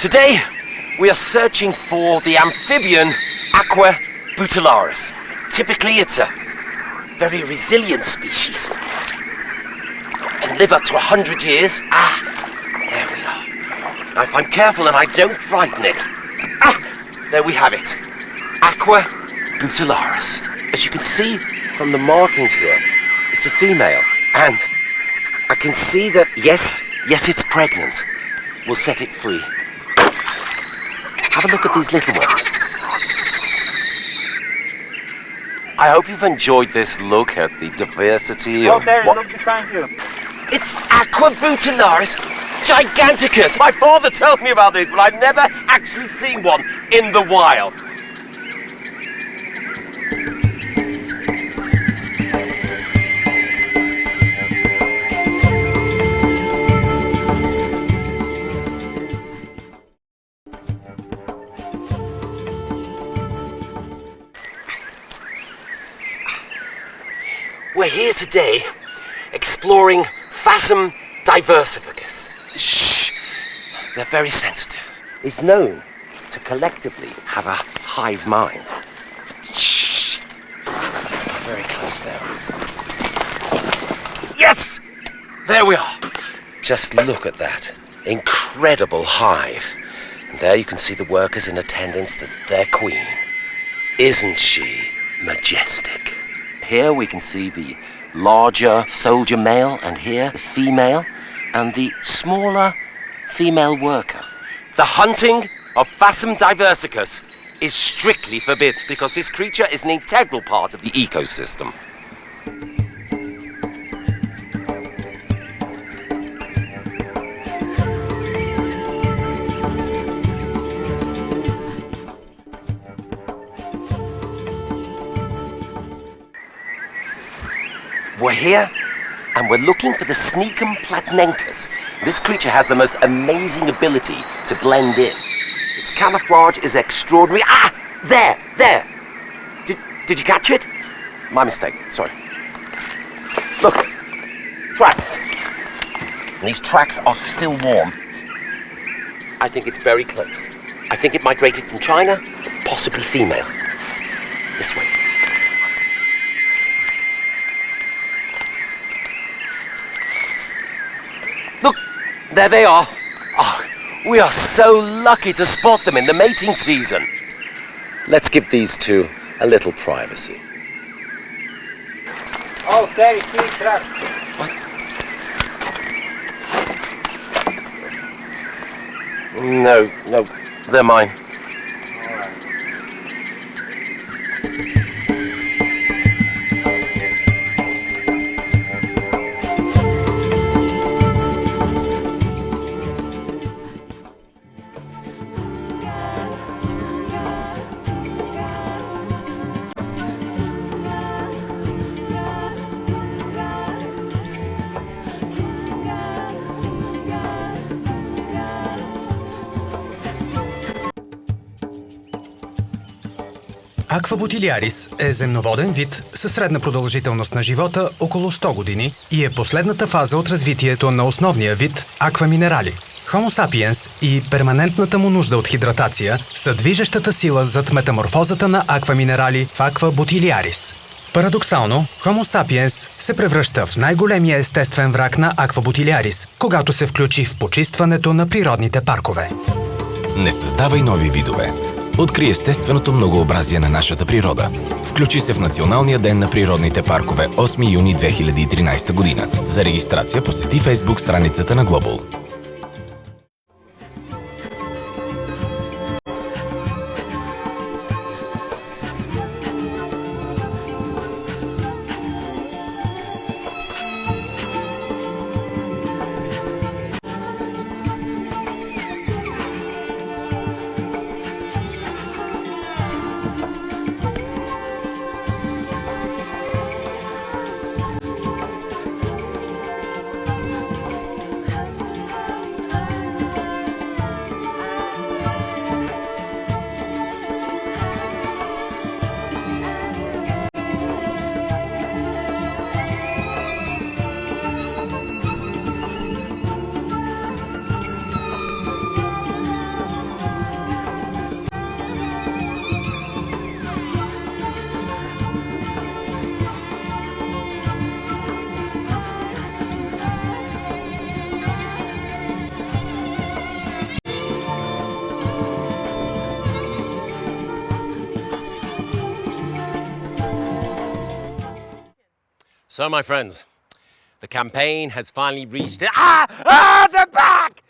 Today, we are searching for the amphibian Aqua butillaris. Typically, it's a very resilient species. Can live up to 100 years. There we are. Now, if I'm careful and I don't frighten it. There we have it. Aqua butillaris. As you can see from the markings here, it's a female. And I can see that, yes, it's pregnant. We'll set it free. Have a look at these little ones. I hope you've enjoyed this look at the diversity of Look behind you. It's Aqua butillaris giganticus. My father told me about this, but I've never actually seen one in the wild. We're here today exploring Phasm diversificus. Shh! They're very sensitive. Is known to collectively have a hive mind. Shh! Very close now. Yes! There we are. Just look at that. Incredible hive. And there you can see the workers in attendance to their queen. Isn't she majestic? Here we can see the larger soldier male, and here the female, and the smaller female worker. The hunting of Phasm diversificus is strictly forbidden because this creature is an integral part of the ecosystem. We're here, and we're looking for the Sneakum platnencus. This creature has the most amazing ability to blend in. Its camouflage is extraordinary. There! Did you catch it? My mistake, sorry. Look, tracks. And these tracks are still warm. I think it's very close. I think it migrated from China, possibly female. This way. Look, there they are. We are so lucky to spot them in the mating season. Let's give these two a little privacy. Oh, there it is, trap. What? No, they're mine. Aqua butillaris е земноводен вид със средна продължителност на живота около 100 години и е последната фаза от развитието на основния вид Aqua minerali. Homo sapiens и перманентната му нужда от хидратация са движещата сила зад метаморфозата на Aqua minerali в Aqua butillaris. Парадоксално, Homo sapiens се превръща в най-големия естествен враг на Aqua butillaris, когато се включи в почистването на природните паркове. Не създавай нови видове. Откри естественото многообразие на нашата природа. Включи се в Националния ден на природните паркове 8 юни 2013 година. За регистрация посети Facebook страницата на Global. So, my friends, the campaign has finally reached it. They're back!